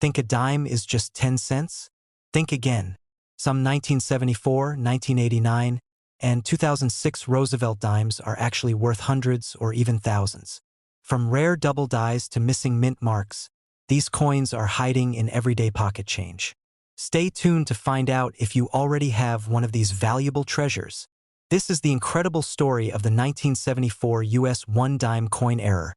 Think a dime is just 10 cents? Think again. Some 1974, 1989, and 2006 Roosevelt dimes are actually worth hundreds or even thousands. From rare double dies to missing mint marks, these coins are hiding in everyday pocket change. Stay tuned to find out if you already have one of these valuable treasures. This is the incredible story of the 1974 US one-dime coin error,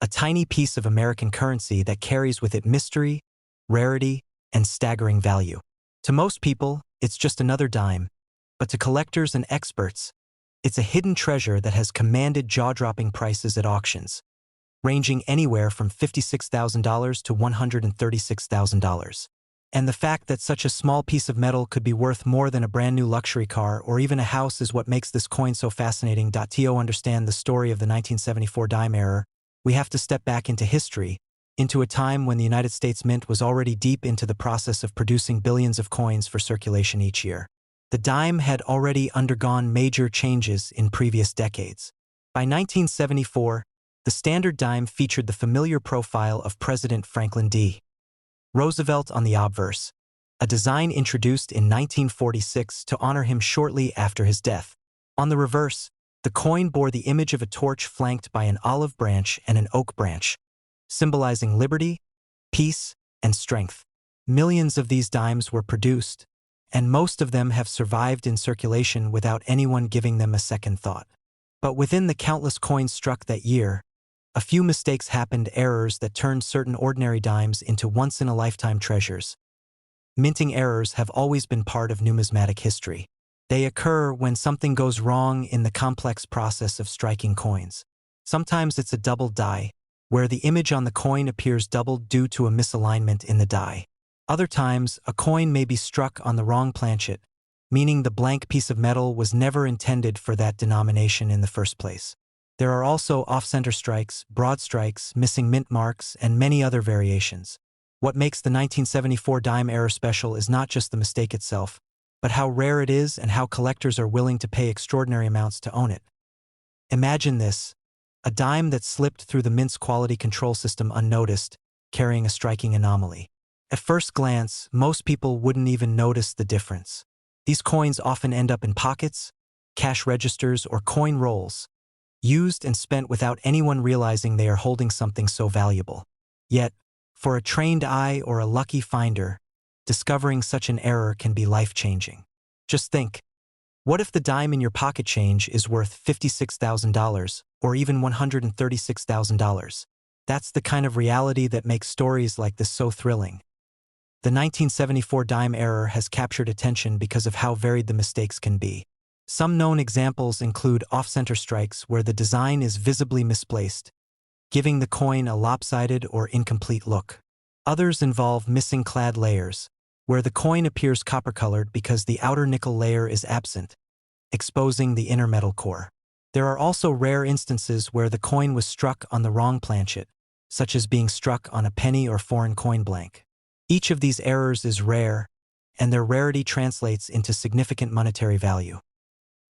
a tiny piece of American currency that carries with it mystery, rarity, and staggering value. To most people, it's just another dime, but to collectors and experts, it's a hidden treasure that has commanded jaw-dropping prices at auctions, ranging anywhere from $56,000 to $136,000. And the fact that such a small piece of metal could be worth more than a brand new luxury car or even a house is what makes this coin so fascinating. To understand the story of the 1974 dime error, we have to step back into history, into a time when the United States Mint was already deep into the process of producing billions of coins for circulation each year. The dime had already undergone major changes in previous decades. By 1974, the standard dime featured the familiar profile of President Franklin D. Roosevelt on the obverse, a design introduced in 1946 to honor him shortly after his death. On the reverse, the coin bore the image of a torch flanked by an olive branch and an oak branch, symbolizing liberty, peace, and strength. Millions of these dimes were produced, and most of them have survived in circulation without anyone giving them a second thought. But within the countless coins struck that year, a few mistakes happened, errors that turned certain ordinary dimes into once-in-a-lifetime treasures. Minting errors have always been part of numismatic history. They occur when something goes wrong in the complex process of striking coins. Sometimes it's a double die, where the image on the coin appears doubled due to a misalignment in the die. Other times, a coin may be struck on the wrong planchet, meaning the blank piece of metal was never intended for that denomination in the first place. There are also off-center strikes, broad strikes, missing mint marks, and many other variations. What makes the 1974 dime error special is not just the mistake itself, but how rare it is and how collectors are willing to pay extraordinary amounts to own it. Imagine this: a dime that slipped through the mint's quality control system unnoticed, carrying a striking anomaly. At first glance, most people wouldn't even notice the difference. These coins often end up in pockets, cash registers, or coin rolls, used and spent without anyone realizing they are holding something so valuable. Yet, for a trained eye or a lucky finder, discovering such an error can be life-changing. Just think, what if the dime in your pocket change is worth $56,000 or even $136,000? That's the kind of reality that makes stories like this so thrilling. The 1974 dime error has captured attention because of how varied the mistakes can be. Some known examples include off-center strikes where the design is visibly misplaced, giving the coin a lopsided or incomplete look. Others involve missing clad layers, where the coin appears copper-colored because the outer nickel layer is absent, exposing the inner metal core. There are also rare instances where the coin was struck on the wrong planchet, such as being struck on a penny or foreign coin blank. Each of these errors is rare, and their rarity translates into significant monetary value.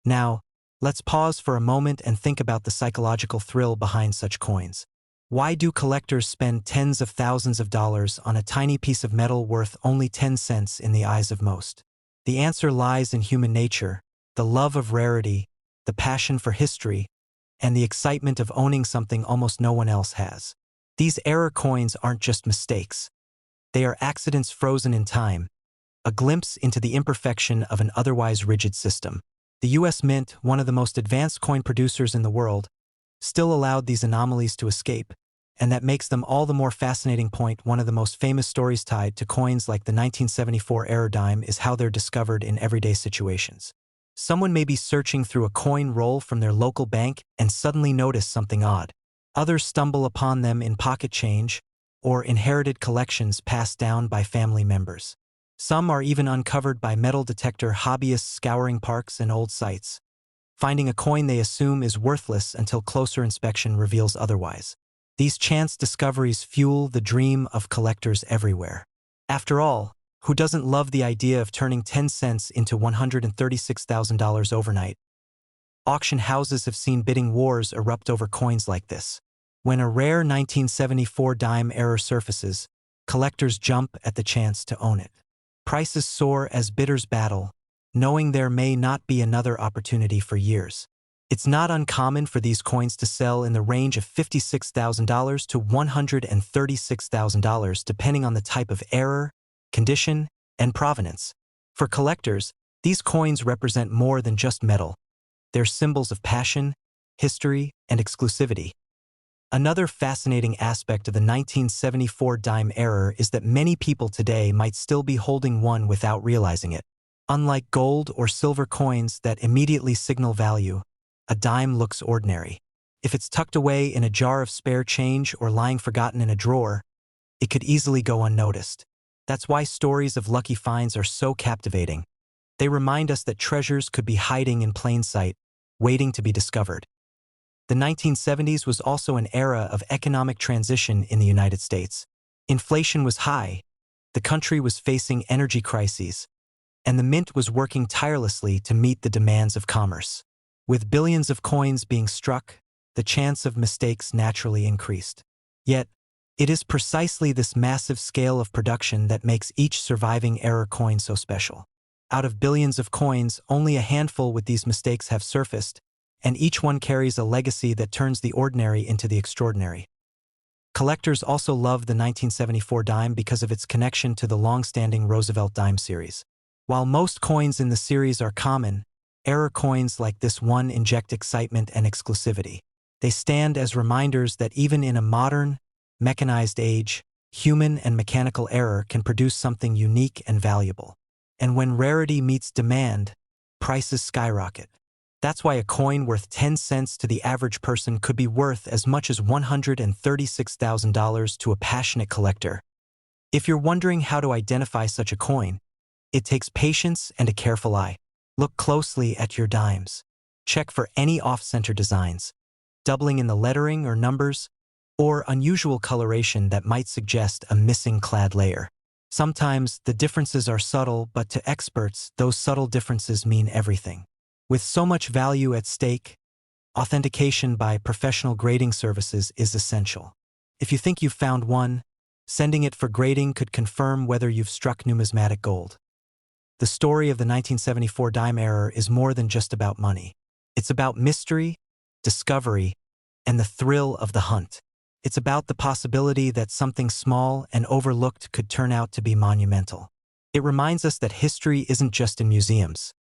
Now, let's pause for a moment and think about the psychological thrill behind such coins. Why do collectors spend tens of thousands of dollars on a tiny piece of metal worth only 10 cents in the eyes of most? The answer lies in human nature, the love of rarity, the passion for history, and the excitement of owning something almost no one else has. These error coins aren't just mistakes. They are accidents frozen in time, a glimpse into the imperfection of an otherwise rigid system. The US Mint, one of the most advanced coin producers in the world, still allowed these anomalies to escape, and that makes them all the more fascinating. One of the most famous stories tied to coins like the 1974 error dime is how they're discovered in everyday situations. Someone may be searching through a coin roll from their local bank and suddenly notice something odd. Others stumble upon them in pocket change or inherited collections passed down by family members. Some are even uncovered by metal detector hobbyists scouring parks and old sites, finding a coin they assume is worthless until closer inspection reveals otherwise. These chance discoveries fuel the dream of collectors everywhere. After all, who doesn't love the idea of turning 10 cents into $136,000 overnight? Auction houses have seen bidding wars erupt over coins like this. When a rare 1974 dime error surfaces, collectors jump at the chance to own it. Prices soar as bidders battle, knowing there may not be another opportunity for years. It's not uncommon for these coins to sell in the range of $56,000 to $136,000 depending on the type of error, condition, and provenance. For collectors, these coins represent more than just metal. They're symbols of passion, history, and exclusivity. Another fascinating aspect of the 1974 dime era is that many people today might still be holding one without realizing it. Unlike gold or silver coins that immediately signal value, a dime looks ordinary. If it's tucked away in a jar of spare change or lying forgotten in a drawer, it could easily go unnoticed. That's why stories of lucky finds are so captivating. They remind us that treasures could be hiding in plain sight, waiting to be discovered. The 1970s was also an era of economic transition in the United States. Inflation was high, the country was facing energy crises, and the mint was working tirelessly to meet the demands of commerce. With billions of coins being struck, the chance of mistakes naturally increased. Yet, it is precisely this massive scale of production that makes each surviving era coin so special. Out of billions of coins, only a handful with these mistakes have surfaced, and each one carries a legacy that turns the ordinary into the extraordinary. Collectors also love the 1974 dime because of its connection to the long-standing Roosevelt dime series. While most coins in the series are common, era coins like this one inject excitement and exclusivity. They stand as reminders that even in a modern, mechanized age, human and mechanical error can produce something unique and valuable. And when rarity meets demand, prices skyrocket. That's why a coin worth 10 cents to the average person could be worth as much as $136,000 to a passionate collector. If you're wondering how to identify such a coin, it takes patience and a careful eye. Look closely at your dimes. Check for any off-center designs, doubling in the lettering or numbers, or unusual coloration that might suggest a missing clad layer. Sometimes the differences are subtle, but to experts, those subtle differences mean everything. With so much value at stake, authentication by professional grading services is essential. If you think you've found one, sending it for grading could confirm whether you've struck numismatic gold. The story of the 1974 dime era is more than just about money. It's about mystery, discovery, and the thrill of the hunt. It's about the possibility that something small and overlooked could turn out to be monumental. It reminds us that history isn't just in museums.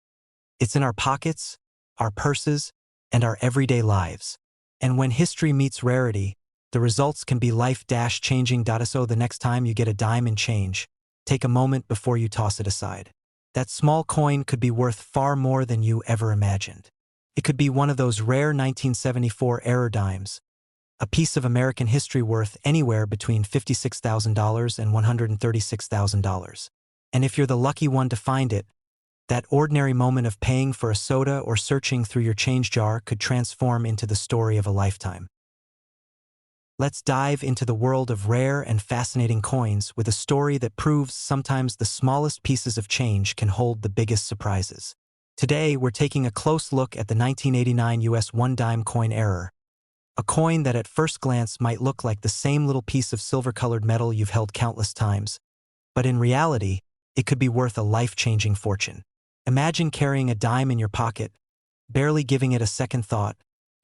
It's in our pockets, our purses, and our everyday lives. And when history meets rarity, the results can be life-changing. So the next time you get a dime in change, take a moment before you toss it aside. That small coin could be worth far more than you ever imagined. It could be one of those rare 1974 era dimes, a piece of American history worth anywhere between $56,000 and $136,000. And if you're the lucky one to find it, that ordinary moment of paying for a soda or searching through your change jar could transform into the story of a lifetime. Let's dive into the world of rare and fascinating coins with a story that proves sometimes the smallest pieces of change can hold the biggest surprises. Today, we're taking a close look at the 1989 US 1 dime coin era, a coin that at first glance might look like the same little piece of silver-colored metal you've held countless times, but in reality, it could be worth a life-changing fortune. Imagine carrying a dime in your pocket, barely giving it a second thought,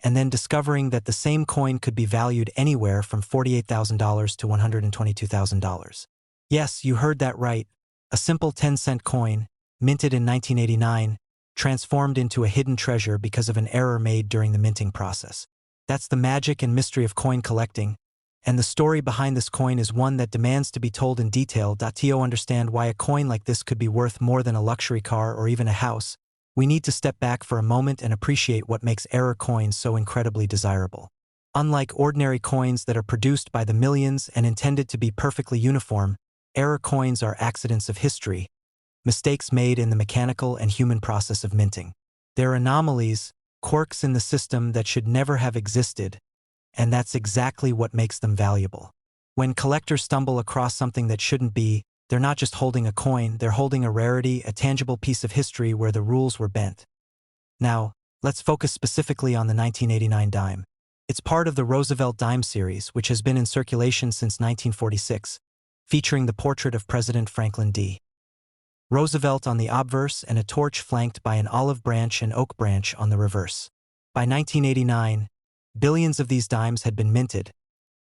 and then discovering that the same coin could be valued anywhere from $48,000 to $122,000. Yes, you heard that right. A simple 10-cent coin, minted in 1989, transformed into a hidden treasure because of an error made during the minting process. That's the magic and mystery of coin collecting, and the story behind this coin is one that demands to be told in detail. To understand why a coin like this could be worth more than a luxury car or even a house, we need to step back for a moment and appreciate what makes era coins so incredibly desirable. Unlike ordinary coins that are produced by the millions and intended to be perfectly uniform, era coins are accidents of history, mistakes made in the mechanical and human process of minting. They're anomalies, quirks in the system that should never have existed, and that's exactly what makes them valuable. When collectors stumble across something that shouldn't be, they're not just holding a coin, they're holding a rarity, a tangible piece of history where the rules were bent. Now, let's focus specifically on the 1989 dime. It's part of the Roosevelt dime series, which has been in circulation since 1946. featuring the portrait of President Franklin D. Roosevelt on the obverse and a torch flanked by an olive branch and oak branch on the reverse. By 1989, billions of these dimes had been minted,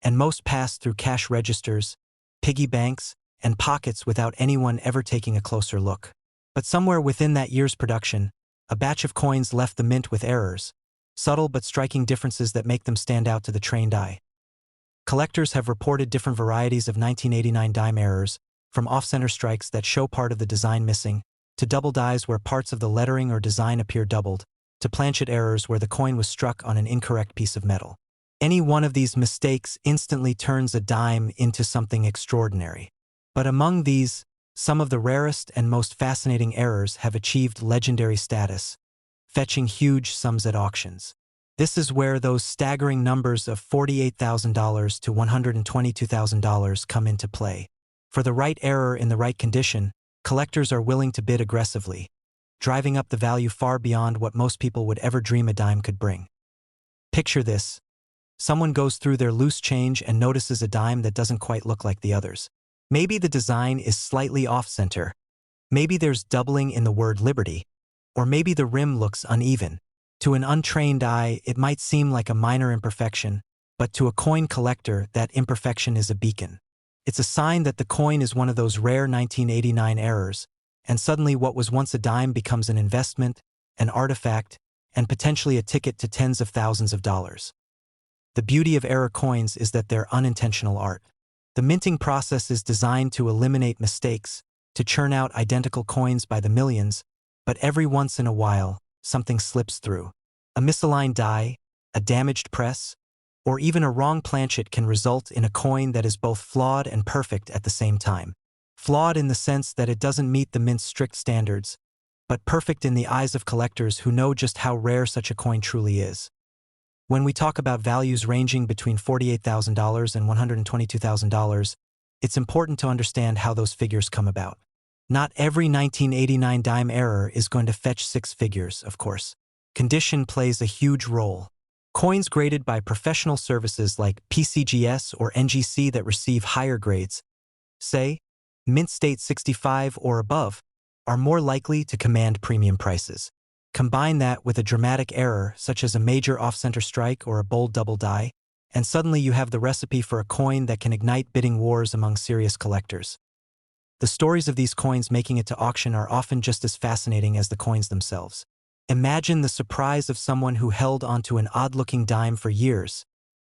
and most passed through cash registers, piggy banks, and pockets without anyone ever taking a closer look. But somewhere within that year's production, a batch of coins left the mint with errors, subtle but striking differences that make them stand out to the trained eye. Collectors have reported different varieties of 1989 dime errors, from off-center strikes that show part of the design missing, to double dies where parts of the lettering or design appear doubled, to planchet errors where the coin was struck on an incorrect piece of metal. Any one of these mistakes instantly turns a dime into something extraordinary. But among these, some of the rarest and most fascinating errors have achieved legendary status, fetching huge sums at auctions. This is where those staggering numbers of $48,000 to $122,000 come into play. For the right error in the right condition, collectors are willing to bid aggressively, driving up the value far beyond what most people would ever dream a dime could bring. Picture this. Someone goes through their loose change and notices a dime that doesn't quite look like the others. Maybe the design is slightly off-center. Maybe there's doubling in the word liberty. Or maybe the rim looks uneven. To an untrained eye, it might seem like a minor imperfection, but to a coin collector, that imperfection is a beacon. It's a sign that the coin is one of those rare 1989 errors, and suddenly what was once a dime becomes an investment, an artifact, and potentially a ticket to tens of thousands of dollars. The beauty of error coins is that they're unintentional art. The minting process is designed to eliminate mistakes, to churn out identical coins by the millions, but every once in a while, something slips through. A misaligned die, a damaged press, or even a wrong planchet can result in a coin that is both flawed and perfect at the same time. Flawed in the sense that it doesn't meet the mint's strict standards, but perfect in the eyes of collectors who know just how rare such a coin truly is. When we talk about values ranging between $48,000 and $122,000, it's important to understand how those figures come about. Not every 1989 dime error is going to fetch six figures, of course. Condition plays a huge role. Coins graded by professional services like PCGS or NGC that receive higher grades, say, mint state 65 or above, are more likely to command premium prices. Combine that with a dramatic error, such as a major off-center strike or a bold double die, and suddenly you have the recipe for a coin that can ignite bidding wars among serious collectors. The stories of these coins making it to auction are often just as fascinating as the coins themselves. Imagine the surprise of someone who held onto an odd-looking dime for years,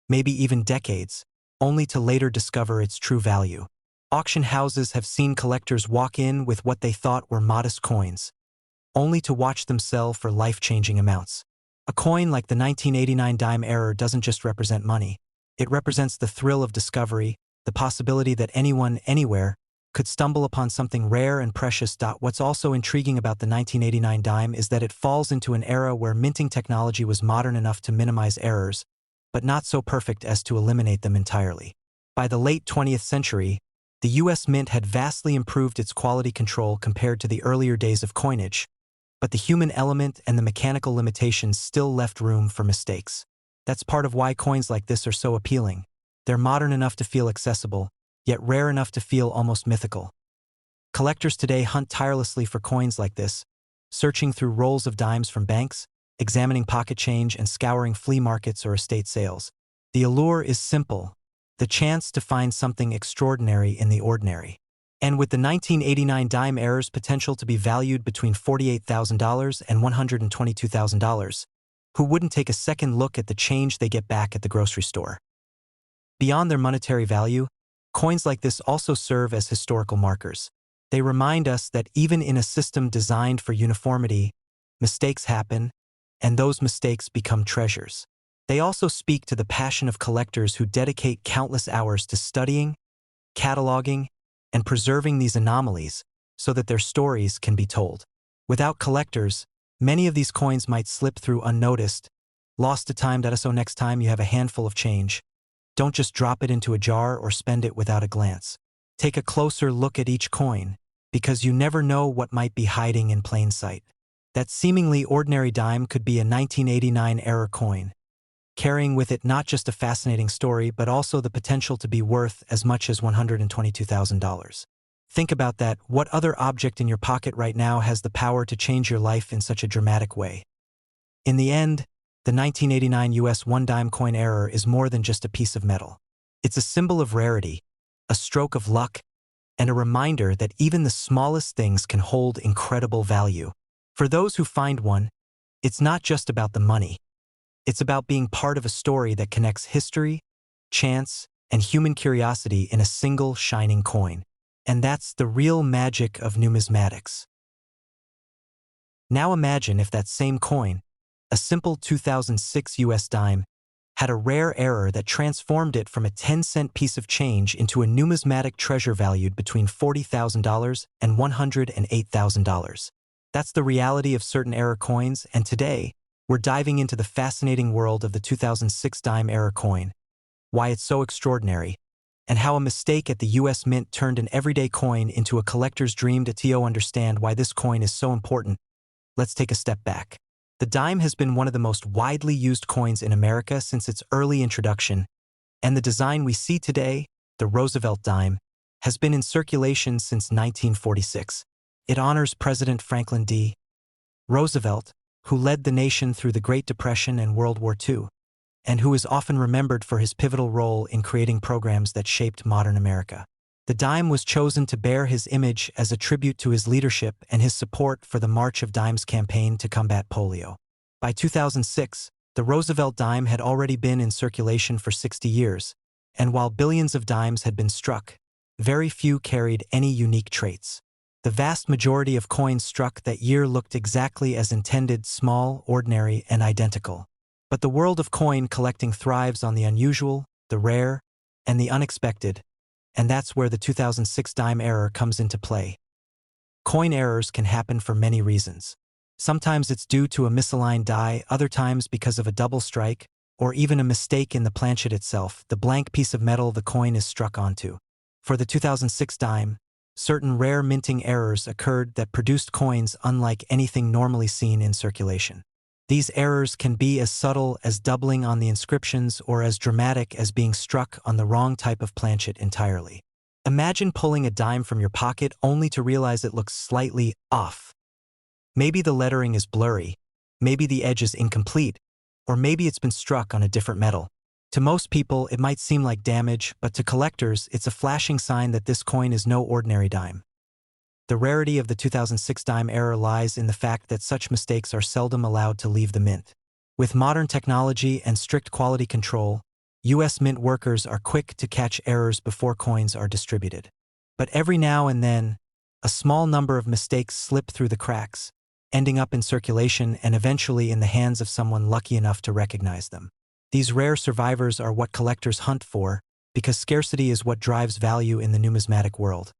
maybe even decades, only to later discover its true value. Auction houses have seen collectors walk in with what they thought were modest coins, only to watch them sell for life-changing amounts. A coin like the 1989 dime error doesn't just represent money. It represents the thrill of discovery, the possibility that anyone, anywhere, could stumble upon something rare and precious. What's also intriguing about the 1989 dime is that it falls into an era where minting technology was modern enough to minimize errors, but not so perfect as to eliminate them entirely. By the late 20th century, the U.S. Mint had vastly improved its quality control compared to the earlier days of coinage, but the human element and the mechanical limitations still left room for mistakes. That's part of why coins like this are so appealing. They're modern enough to feel accessible, yet rare enough to feel almost mythical. Collectors today hunt tirelessly for coins like this, searching through rolls of dimes from banks, examining pocket change, and scouring flea markets or estate sales. The allure is simple: the chance to find something extraordinary in the ordinary. And with the 1989 dime error's potential to be valued between $48,000 and $122,000, who wouldn't take a second look at the change they get back at the grocery store? Beyond their monetary value, coins like this also serve as historical markers. They remind us that even in a system designed for uniformity, mistakes happen, and those mistakes become treasures. They also speak to the passion of collectors who dedicate countless hours to studying, cataloging, and preserving these anomalies so that their stories can be told. Without collectors, many of these coins might slip through unnoticed, lost to time. So next time you have a handful of change, don't just drop it into a jar or spend it without a glance. Take a closer look at each coin, because you never know what might be hiding in plain sight. That seemingly ordinary dime could be a 1989 error coin, carrying with it not just a fascinating story but also the potential to be worth as much as $122,000. Think about that. What other object in your pocket right now has the power to change your life in such a dramatic way? In the end, the 1989 US 1 dime coin error is more than just a piece of metal. It's a symbol of rarity, a stroke of luck, and a reminder that even the smallest things can hold incredible value. For those who find one, it's not just about the money. It's about being part of a story that connects history, chance, and human curiosity in a single shining coin. And that's the real magic of numismatics. Now imagine if that same coin, a simple 2006 US dime, had a rare error that transformed it from a 10-cent piece of change into a numismatic treasure valued between $40,000 and $108,000. That's the reality of certain error coins, and today, we're diving into the fascinating world of the 2006 dime error coin, why it's so extraordinary, and how a mistake at the US Mint turned an everyday coin into a collector's dream. To understand why this coin is so important, let's take a step back. The dime has been one of the most widely used coins in America since its early introduction, and the design we see today, the Roosevelt dime, has been in circulation since 1946. It honors President Franklin D. Roosevelt, who led the nation through the Great Depression and World War II, and who is often remembered for his pivotal role in creating programs that shaped modern America. The dime was chosen to bear his image as a tribute to his leadership and his support for the March of Dimes campaign to combat polio. By 2006, the Roosevelt dime had already been in circulation for 60 years, and while billions of dimes had been struck, very few carried any unique traits. The vast majority of coins struck that year looked exactly as intended: small, ordinary, and identical. But the world of coin collecting thrives on the unusual, the rare, and the unexpected, and that's where the 2006 dime error comes into play. Coin errors can happen for many reasons. Sometimes it's due to a misaligned die, other times because of a double strike, or even a mistake in the planchet itself, the blank piece of metal the coin is struck onto. For the 2006 dime, certain rare minting errors occurred that produced coins unlike anything normally seen in circulation. These errors can be as subtle as doubling on the inscriptions or as dramatic as being struck on the wrong type of planchet entirely. Imagine pulling a dime from your pocket only to realize it looks slightly off. Maybe the lettering is blurry, maybe the edge is incomplete, or maybe it's been struck on a different metal. To most people, it might seem like damage, but to collectors, it's a flashing sign that this coin is no ordinary dime. The rarity of the 2006 dime error lies in the fact that such mistakes are seldom allowed to leave the mint. With modern technology and strict quality control, US Mint workers are quick to catch errors before coins are distributed. But every now and then, a small number of mistakes slip through the cracks, ending up in circulation and eventually in the hands of someone lucky enough to recognize them. These rare survivors are what collectors hunt for, because scarcity is what drives value in the numismatic world.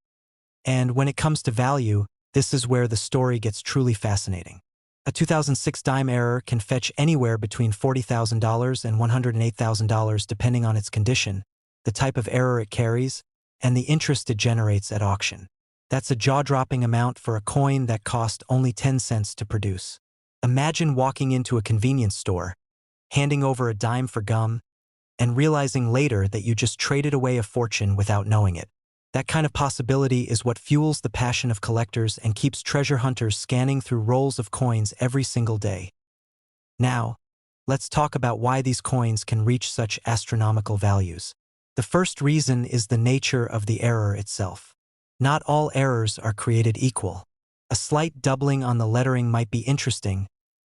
And when it comes to value, this is where the story gets truly fascinating. A 2006 dime error can fetch anywhere between $40,000 and $108,000 depending on its condition, the type of error it carries, and the interest it generates at auction. That's a jaw-dropping amount for a coin that cost only 10 cents to produce. Imagine walking into a convenience store, handing over a dime for gum, and realizing later that you just traded away a fortune without knowing it. That kind of possibility is what fuels the passion of collectors and keeps treasure hunters scanning through rolls of coins every single day. Now, let's talk about why these coins can reach such astronomical values. The first reason is the nature of the error itself. Not all errors are created equal. A slight doubling on the lettering might be interesting,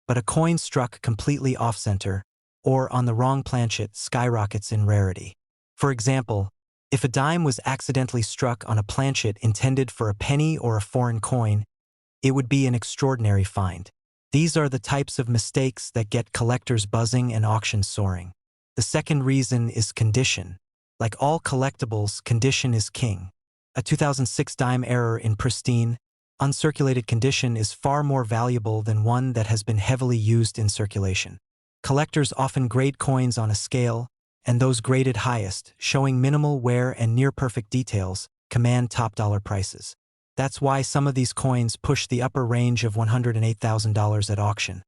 but a coin struck completely off-center, or on the wrong planchet, skyrockets in rarity. For example, if a dime was accidentally struck on a planchet intended for a penny or a foreign coin, it would be an extraordinary find. These are the types of mistakes that get collectors buzzing and auctions soaring. The second reason is condition. Like all collectibles, condition is king. A 2006 dime error in pristine, uncirculated condition is far more valuable than one that has been heavily used in circulation. Collectors often grade coins on a scale, and those graded highest, showing minimal wear and near-perfect details, command top-dollar prices. That's why some of these coins push the upper range of $108,000 at auction.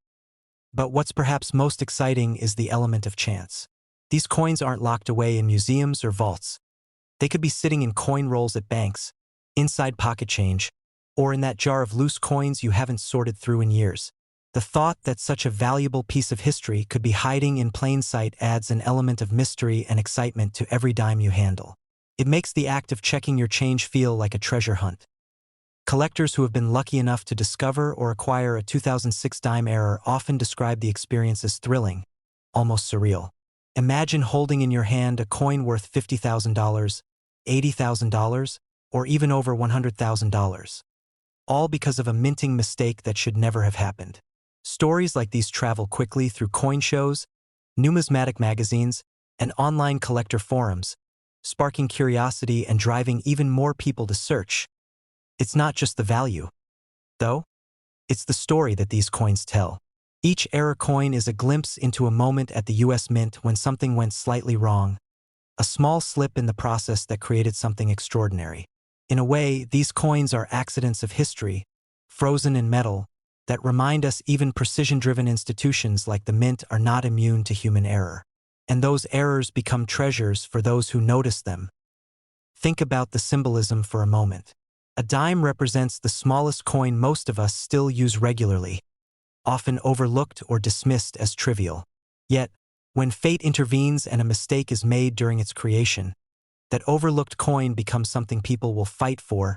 But what's perhaps most exciting is the element of chance. These coins aren't locked away in museums or vaults. They could be sitting in coin rolls at banks, inside pocket change, or in that jar of loose coins you haven't sorted through in years. The thought that such a valuable piece of history could be hiding in plain sight adds an element of mystery and excitement to every dime you handle. It makes the act of checking your change feel like a treasure hunt. Collectors who have been lucky enough to discover or acquire a 2006 dime error often describe the experience as thrilling, almost surreal. Imagine holding in your hand a coin worth $50,000, $80,000, or even over $100,000. All because of a minting mistake that should never have happened. Stories like these travel quickly through coin shows, numismatic magazines, and online collector forums, sparking curiosity and driving even more people to search. It's not just the value, though. It's the story that these coins tell. Each error coin is a glimpse into a moment at the US Mint when something went slightly wrong, a small slip in the process that created something extraordinary. In a way, these coins are accidents of history, frozen in metal, that remind us even precision-driven institutions like the Mint are not immune to human error. And those errors become treasures for those who notice them. Think about the symbolism for a moment. A dime represents the smallest coin most of us still use regularly, often overlooked or dismissed as trivial. Yet, when fate intervenes and a mistake is made during its creation, that overlooked coin becomes something people will fight for,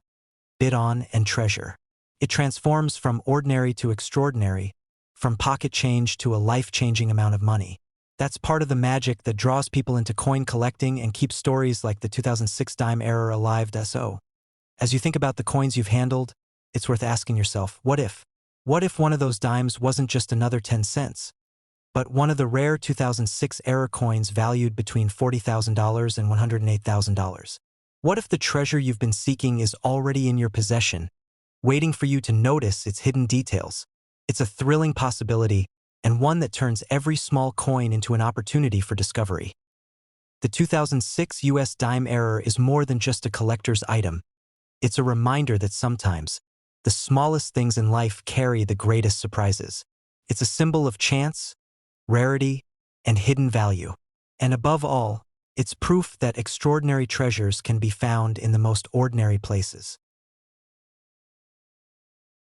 bid on, and treasure. It transforms from ordinary to extraordinary, from pocket change to a life-changing amount of money. That's part of the magic that draws people into coin collecting and keeps stories like the 2006 dime error alive. So, as you think about the coins you've handled, it's worth asking yourself, what if? What if one of those dimes wasn't just another 10 cents, but one of the rare 2006 error coins valued between $40,000 and $108,000? What if the treasure you've been seeking is already in your possession, waiting for you to notice its hidden details? It's a thrilling possibility, and one that turns every small coin into an opportunity for discovery. The 2006 US dime error is more than just a collector's item. It's a reminder that sometimes, the smallest things in life carry the greatest surprises. It's a symbol of chance, rarity, and hidden value. And above all, it's proof that extraordinary treasures can be found in the most ordinary places.